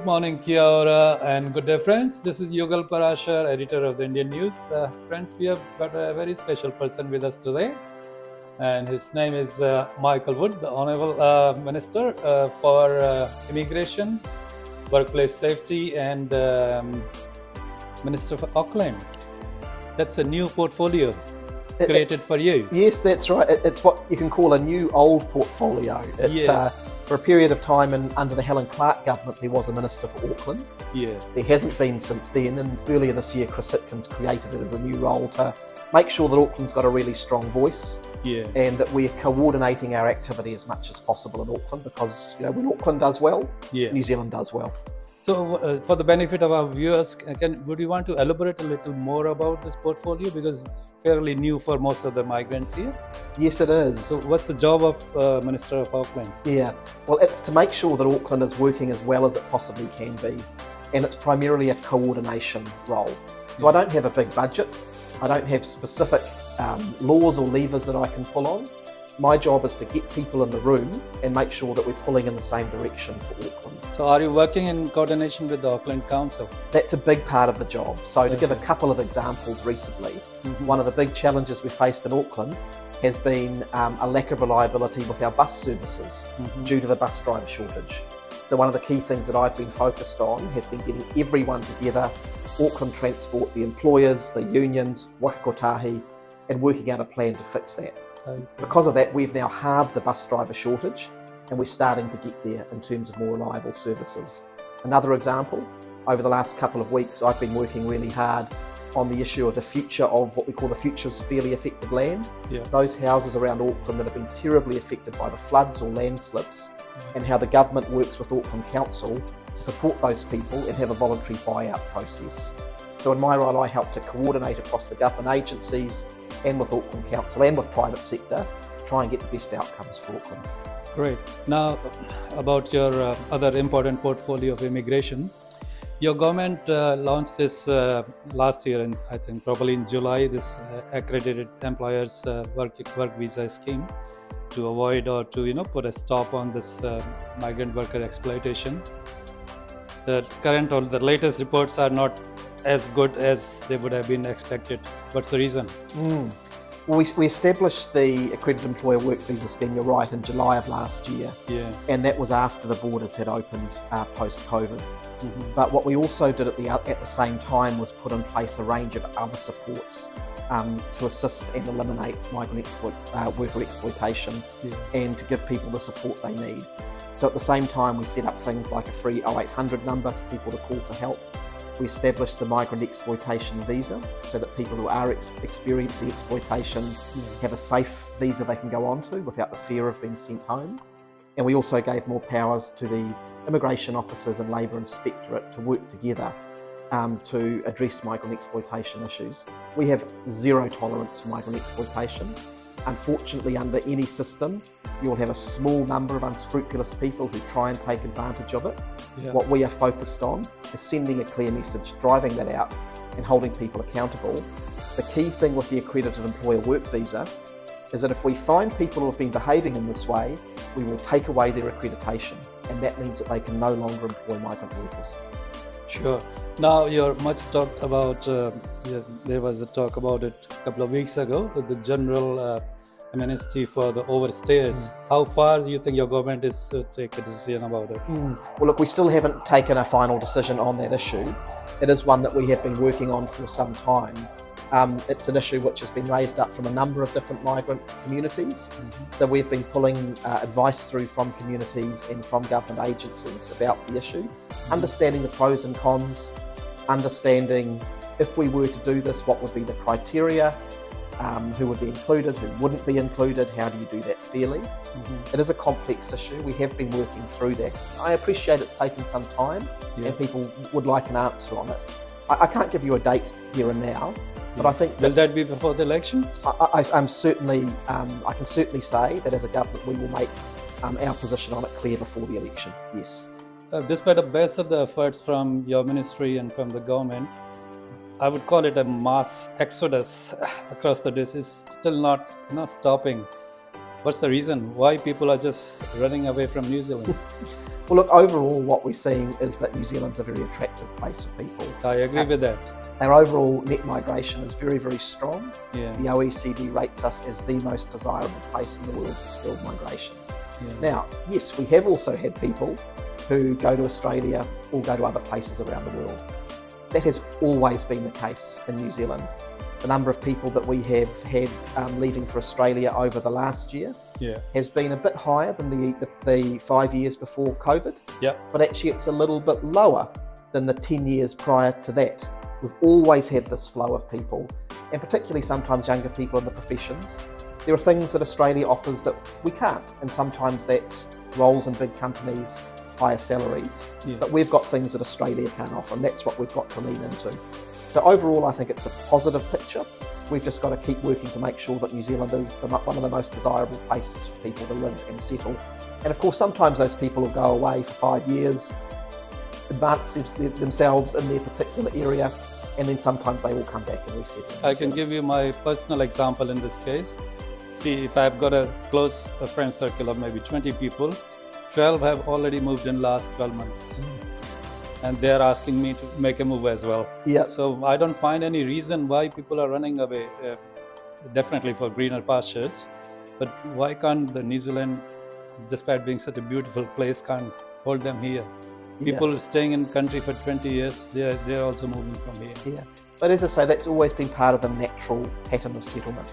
Good morning, kia ora, and good day, friends. This is Yugal, Parashar, editor of the Indian News. Friends, we have got a very special person with us today, and his name is Micheal Wood, the Honourable Minister for Immigration, Workplace Safety, and Minister for Auckland. That's a new portfolio created for you. Yes, that's right. It's what you can call a new old portfolio. For a period of time under the Helen Clark government, there was a Minister for Auckland. Yeah. There hasn't been since then, and earlier this year, Chris Hitkins created it as a new role to make sure that Auckland's got a really strong voice, and that we're coordinating our activity as much as possible in Auckland, because when Auckland does well, New Zealand does well. So, for the benefit of our viewers, would you want to elaborate a little more about this portfolio, because it's fairly new for most of the migrants here? Yes, it is. So, what's the job of Minister of Auckland? Yeah, well, it's to make sure that Auckland is working as well as it possibly can be, and it's primarily a coordination role. So I don't have a big budget. I don't have specific laws or levers that I can pull on. My job is to get people in the room and make sure that we're pulling in the same direction for Auckland. So are you working in coordination with the Auckland Council? That's a big part of the job. So to give a couple of examples recently, one of the big challenges we faced in Auckland has been a lack of reliability with our bus services due to the bus driver shortage. So one of the key things that I've been focused on has been getting everyone together, Auckland Transport, the employers, the unions, Waka Kotahi, and working out a plan to fix that. Okay. Because of that, we've now halved the bus driver shortage, and we're starting to get there in terms of more reliable services. Another example, over the last couple of weeks, I've been working really hard on the issue of the future of what we call the future of severely affected land. Those houses around Auckland that have been terribly affected by the floods or landslips, and how the government works with Auckland Council to support those people and have a voluntary buyout process. So in my role, I help to coordinate across the government agencies and with Auckland Council and with private sector to try and get the best outcomes for Auckland. Great. Now, about your other important portfolio of immigration, your government launched this last year, and I think probably in July, this accredited employers work visa scheme to avoid or to put a stop on this migrant worker exploitation. The current or the latest reports are not as good as they would have been expected. What's the reason? Well, we established the Accredited Employer Work Visa Scheme, you're right, in July of last year. And that was after the borders had opened post-COVID. But what we also did at the same time was put in place a range of other supports to assist and eliminate migrant worker exploitation and to give people the support they need. So at the same time, we set up things like a free 0800 number for people to call for help. We established the migrant exploitation visa so that people who are experiencing exploitation have a safe visa they can go onto without the fear of being sent home. And we also gave more powers to the immigration officers and labour inspectorate to work together to address migrant exploitation issues. We have zero tolerance for migrant exploitation. Unfortunately, under any system, you'll have a small number of unscrupulous people who try and take advantage of it. What we are focused on is sending a clear message, driving that out and holding people accountable. The key thing with the Accredited Employer Work Visa is that if we find people who have been behaving in this way, we will take away their accreditation, and that means that they can no longer employ migrant workers. Sure. Now, you're much talked about, there was a talk about it a couple of weeks ago with the general amnesty for the overstayers. How far do you think your government is to take a decision about it? Well, look, we still haven't taken a final decision on that issue. It is one that we have been working on for some time. It's an issue which has been raised up from a number of different migrant communities. So we've been pulling advice through from communities and from government agencies about the issue, understanding the pros and cons, understanding if we were to do this, what would be the criteria, who would be included, who wouldn't be included, how do you do that fairly? It is a complex issue. We have been working through that. I appreciate it's taken some time and people would like an answer on it. I can't give you a date here and now, but I think will that be before the election? I can certainly say that as a government we will make our position on it clear before the election, yes. Despite the best of the efforts from your ministry and from the government, I would call it a mass exodus across the district. It's still not stopping. What's the reason why people are just running away from New Zealand? Well, look, overall, what we're seeing is that New Zealand's a very attractive place for people. I agree with that. Our overall net migration is very, very strong. Yeah. The OECD rates us as the most desirable place in the world for skilled migration. Yeah. Now, yes, we have also had people who go to Australia or go to other places around the world. That has always been the case in New Zealand. The number of people that we have had leaving for Australia over the last year has been a bit higher than the 5 years before COVID, but actually it's a little bit lower than the 10 years prior to that. We've always had this flow of people, and particularly sometimes younger people in the professions. There are things that Australia offers that we can't, and sometimes that's roles in big companies, higher salaries, but we've got things that Australia can't offer, and that's what we've got to lean into. So overall, I think it's a positive picture. We've just got to keep working to make sure that New Zealand is one of the most desirable places for people to live and settle. And of course, sometimes those people will go away for 5 years, advance themselves in their particular area, and then sometimes they will come back and resettle. I can give you my personal example in this case. See, if I've got a close friend circle of maybe 20 people, 12 have already moved in last 12 months. And they're asking me to make a move as well. So I don't find any reason why people are running away, definitely for greener pastures. But why can't the New Zealand, despite being such a beautiful place, can't hold them here? People staying in country for 20 years, they're also moving from here. But as I say, that's always been part of the natural pattern of settlement.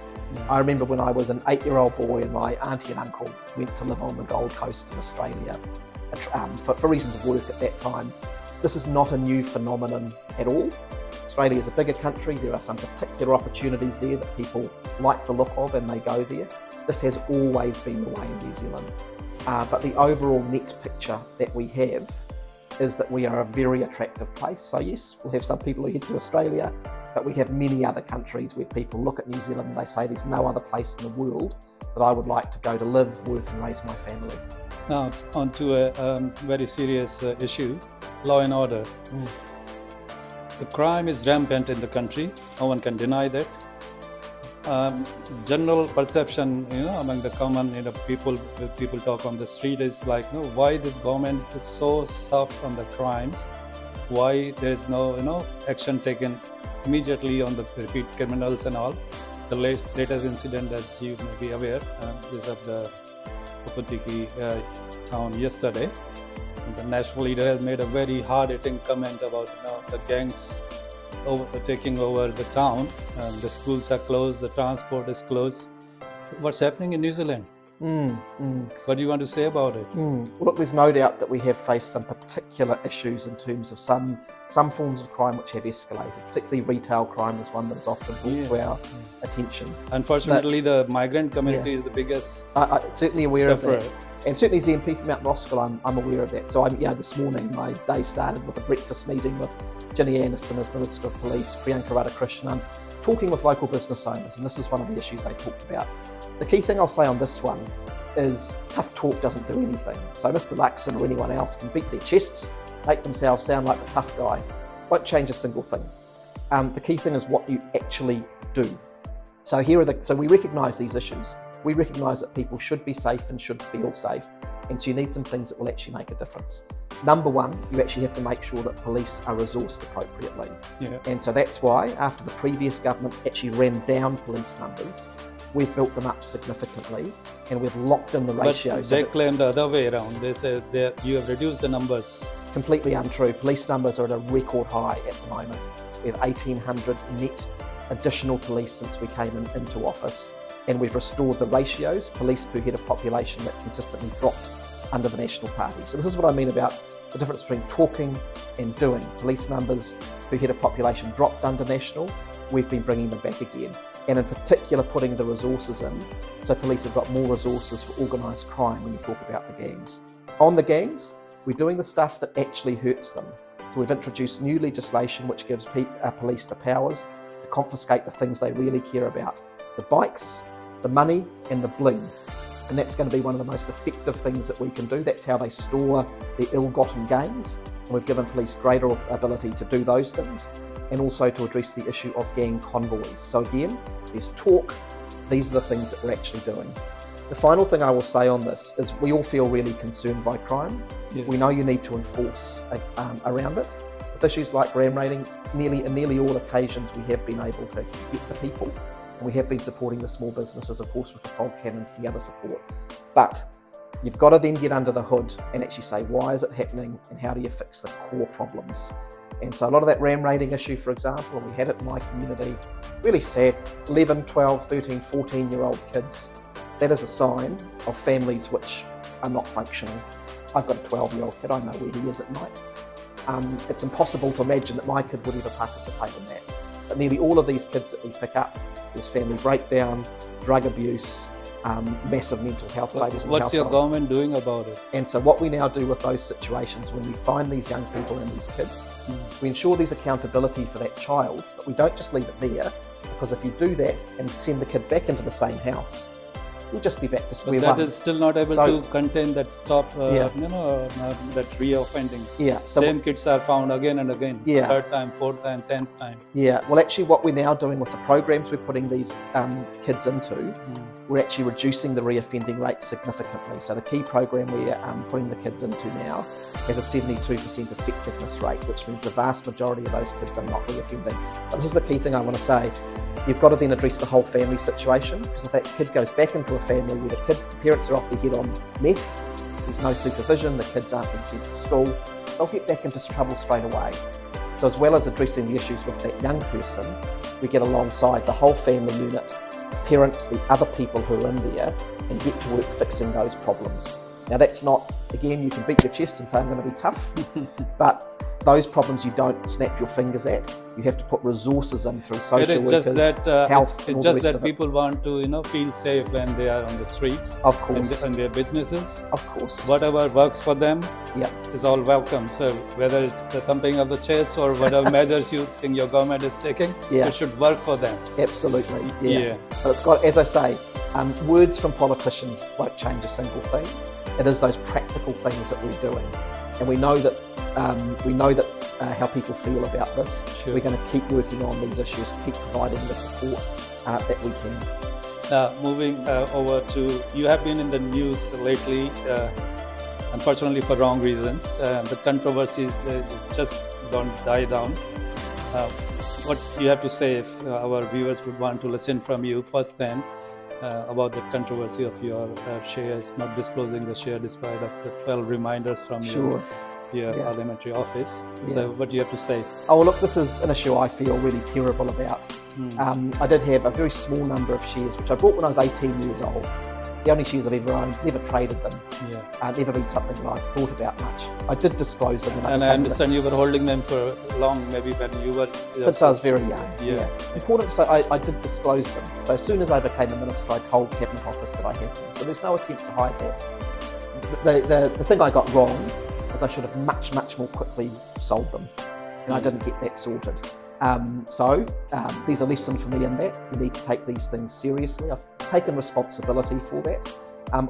I remember when I was an 8-year-old boy and my auntie and uncle went to live on the Gold Coast in Australia for reasons of work at that time. This is not a new phenomenon at all. Australia is a bigger country. There are some particular opportunities there that people like the look of and they go there. This has always been the way in New Zealand. But the overall net picture that we have is that we are a very attractive place. So yes, we'll have some people who head to Australia, but we have many other countries where people look at New Zealand and they say there's no other place in the world that I would like to go to live, work and raise my family. Now on to a very serious issue, law and order. The crime is rampant in the country, no one can deny that. General perception, among the common, people talk on the street is like, why this government is so soft on the crimes? Why there is no, action taken immediately on the repeat criminals and all? The latest incident, as you may be aware, is of the Upatiki town yesterday. And the national leader has made a very hard-hitting comment about the gangs taking over the town. The schools are closed, the transport is closed. What's happening in New Zealand? What do you want to say about it? Well, look, there's no doubt that we have faced some particular issues in terms of some forms of crime which have escalated. Particularly retail crime is one that is often brought to our attention. Unfortunately, the migrant community is the biggest I'm certainly aware sufferer. of that. And certainly as the MP for Mount Roskill, I'm aware of that. So this morning my day started with a breakfast meeting with Ginny Anderson as Minister of Police, Priyanka Radhakrishnan, talking with local business owners, and this is one of the issues they talked about. The key thing I'll say on this one is tough talk doesn't do anything. So Mr. Luxon or anyone else can beat their chests, make themselves sound like the tough guy. Won't change a single thing. The key thing is what you actually do. So so we recognise these issues. We recognise that people should be safe and should feel safe. And so you need some things that will actually make a difference. Number one, you actually have to make sure that police are resourced appropriately. And so that's why, after the previous government actually ran down police numbers, we've built them up significantly and we've locked in the ratios. But they claim the other way around. They say you have reduced the numbers. Completely untrue. Police numbers are at a record high at the moment. We have 1,800 net additional police since we came into office. And we've restored the ratios, police per head of population, that consistently dropped under the National Party. So this is what I mean about the difference between talking and doing. Police numbers per head of population dropped under National. We've been bringing them back again. And in particular, putting the resources in. So police have got more resources for organised crime when you talk about the gangs. On the gangs, we're doing the stuff that actually hurts them. So we've introduced new legislation which gives police the powers to confiscate the things they really care about. The bikes, the money and the bling. And that's going to be one of the most effective things that we can do. That's how they store their ill-gotten gains. And we've given police greater ability to do those things and also to address the issue of gang convoys. So again, there's talk. These are the things that we're actually doing. The final thing I will say on this is we all feel really concerned by crime. Yeah. We know you need to enforce around it. With issues like ram raiding, in nearly all occasions we have been able to get the people, and we have been supporting the small businesses, of course, with the fog cannons and the other support. But you've got to then get under the hood and actually say, why is it happening and how do you fix the core problems? And so a lot of that ram raiding issue, for example, and we had it in my community, really sad, 11, 12, 13, 14-year-old kids. That is a sign of families which are not functioning. I've got a 12-year-old kid, I know where he is at night. It's impossible to imagine that my kid would ever participate in that. But nearly all of these kids that we pick up, there's family breakdown, drug abuse, massive mental health failures in the household. What's your government doing about it? And so what we now do with those situations, when we find these young people and these kids, we ensure there's accountability for that child, but we don't just leave it there, because if you do that and send the kid back into the same house, we'll just be back to square one. That is still not able to contain that that re-offending. Yeah. So same kids are found again and again. Yeah. Third time, fourth time, 10th time. Yeah. Well, actually, what we're now doing with the programs we're putting these kids into, we're actually reducing the re-offending rate significantly. So the key program we're putting the kids into now has a 72% effectiveness rate, which means the vast majority of those kids are not re-offending. But this is the key thing I want to say. You've got to then address the whole family situation, because if that kid goes back into a family where the parents are off their head on meth, there's no supervision, the kids aren't being sent to school, they'll get back into trouble straight away. So as well as addressing the issues with that young person, we get alongside the whole family unit, parents, the other people who are in there, and get to work fixing those problems. Now that's not, again, you can beat your chest and say I'm going to be tough, but those problems you don't snap your fingers at. You have to put resources in through social workers, health. It's just that people want to, feel safe when they are on the streets. Of course. In their businesses. Of course. Whatever works for them is all welcome. So whether it's the thumping of the chest or whatever measures you think your government is taking, it should work for them. Absolutely. Yeah. But it's got, as I say, words from politicians won't change a single thing. It is those practical things that we're doing, and we know that how people feel about this. Sure. We're going to keep working on these issues, keep providing the support that we can. Moving over to, you have been in the news lately, unfortunately for wrong reasons. The controversies just don't die down. What you have to say if our viewers would want to listen from you firsthand about the controversy of your shares, not disclosing the share despite of the 12 reminders from your parliamentary office. So what do you have to say? Oh, well, look, this is an issue I feel really terrible about. I did have a very small number of shares, which I bought when I was 18 years old. The only shares I've ever owned, never traded them. Never been something that I've thought about much. I did disclose them. And I understand you were holding them for long, maybe when you were... Since I was very young, Important to say, I did disclose them. So as soon as I became a minister, I told Cabinet Office that I had them. So there's no attempt to hide that. The thing I got wrong is I should have much, much more quickly sold them. And I didn't get that sorted. There's a lesson for me in that. You need to take these things seriously. I've taken responsibility for that.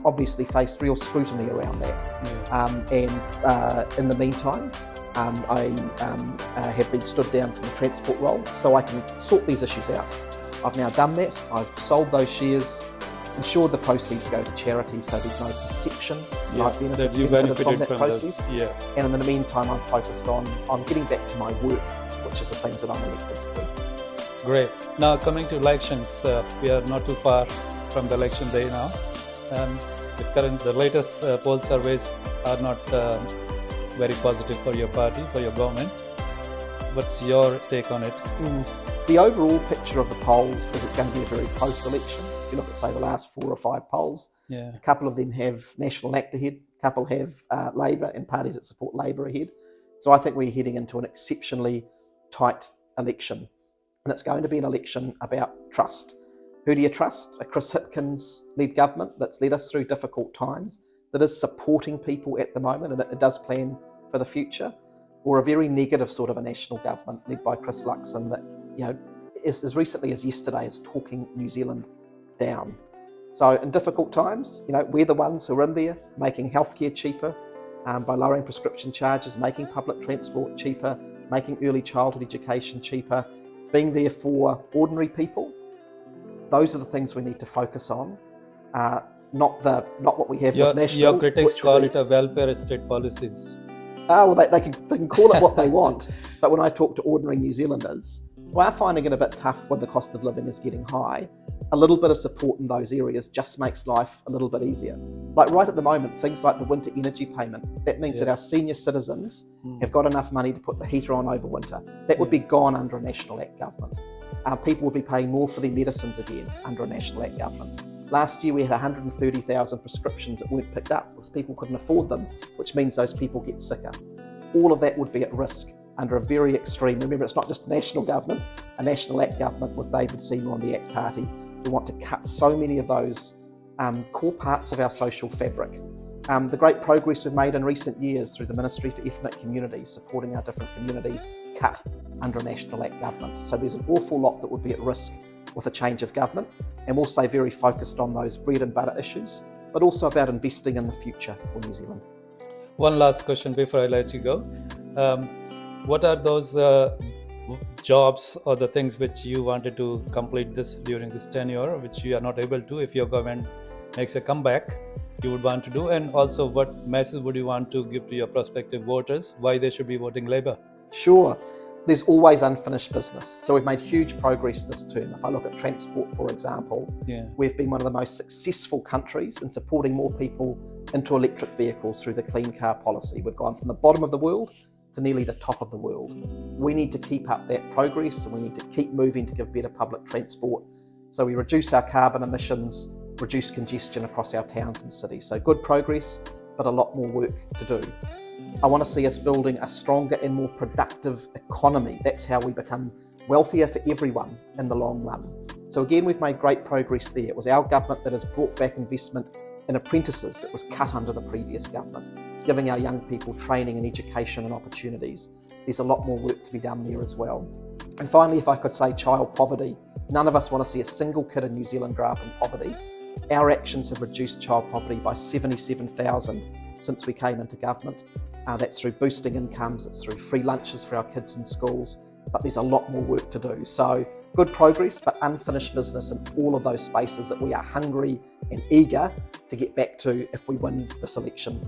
Obviously faced real scrutiny around that. In the meantime, I have been stood down from the transport role so I can sort these issues out. I've now done that. I've sold those shares, ensured the proceeds go to charity so there's no perception that I've benefited from that process. And in the meantime, I'm focused on getting back to my work, which is the things that I'm elected to do. Great. Now coming to elections, we are not too far from the election day now. The latest poll surveys are not very positive for your party, for your government. What's your take on it? The overall picture of the polls is it's going to be a very close election. If you look at, say, the last 4 or 5 polls, a couple of them have National Act ahead, a couple have Labor and parties that support Labor ahead. So I think we're heading into an exceptionally tight election. And it's going to be an election about trust. Who do you trust? A Chris Hipkins-led government that's led us through difficult times, that is supporting people at the moment, and it does plan for the future, or a very negative sort of a national government led by Chris Luxon that, as recently as yesterday is talking New Zealand down. So in difficult times, we're the ones who are in there making healthcare cheaper by lowering prescription charges, making public transport cheaper, making early childhood education cheaper, being there for ordinary people. Those are the things we need to focus on. not what we have Your, with national. your critics which call would it a welfare state policies. well, they can call it what they want, but when I talk to ordinary New Zealanders, we are finding it a bit tough when the cost of living is getting high. A little bit of support in those areas just makes life a little bit easier. Like right at the moment, things like the winter energy payment, that means that our senior citizens have got enough money to put the heater on over winter. That would be gone under a National Act government. People would be paying more for their medicines again under a National Act government. Last year we had 130,000 prescriptions that weren't picked up because people couldn't afford them, which means those people get sicker. All of that would be at risk under a very extreme, remember it's not just a national government, a National Act government with David Seymour on the Act Party. We want to cut so many of those core parts of our social fabric. The great progress we've made in recent years through the Ministry for Ethnic Communities, supporting our different communities, cut under a National Act government. So there's an awful lot that would be at risk with a change of government, and we'll stay very focused on those bread and butter issues, but also about investing in the future for New Zealand. One last question before I let you go. What are those jobs or the things which you wanted to complete during this tenure, which you are not able to? If your government makes a comeback, you would want to do, and also what message would you want to give to your prospective voters, why they should be voting Labour? Sure. There's always unfinished business. So we've made huge progress this term. If I look at transport, for example, we've been one of the most successful countries in supporting more people into electric vehicles through the clean car policy. We've gone from the bottom of the world to nearly the top of the world. We need to keep up that progress, and we need to keep moving to give better public transport so we reduce our carbon emissions, reduce congestion across our towns and cities. So good progress, but a lot more work to do. I want to see us building a stronger and more productive economy. That's how we become wealthier for everyone in the long run. So again, we've made great progress there. It was our government that has brought back investment in apprentices that was cut under the previous government, giving our young people training and education and opportunities. There's a lot more work to be done there as well. And finally, if I could say child poverty, none of us want to see a single kid in New Zealand grow up in poverty. Our actions have reduced child poverty by 77,000 since we came into government. That's through boosting incomes, it's through free lunches for our kids in schools, but there's a lot more work to do. So good progress, but unfinished business in all of those spaces that we are hungry and eager to get back to if we win this election.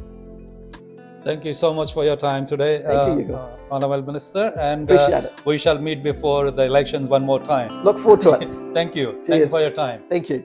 Thank you so much for your time today, Thank you, Yugal. Honourable Minister, and Appreciate it. We shall meet before the election one more time. Look forward to it. Thank you. Cheers. Thank you for your time. Thank you.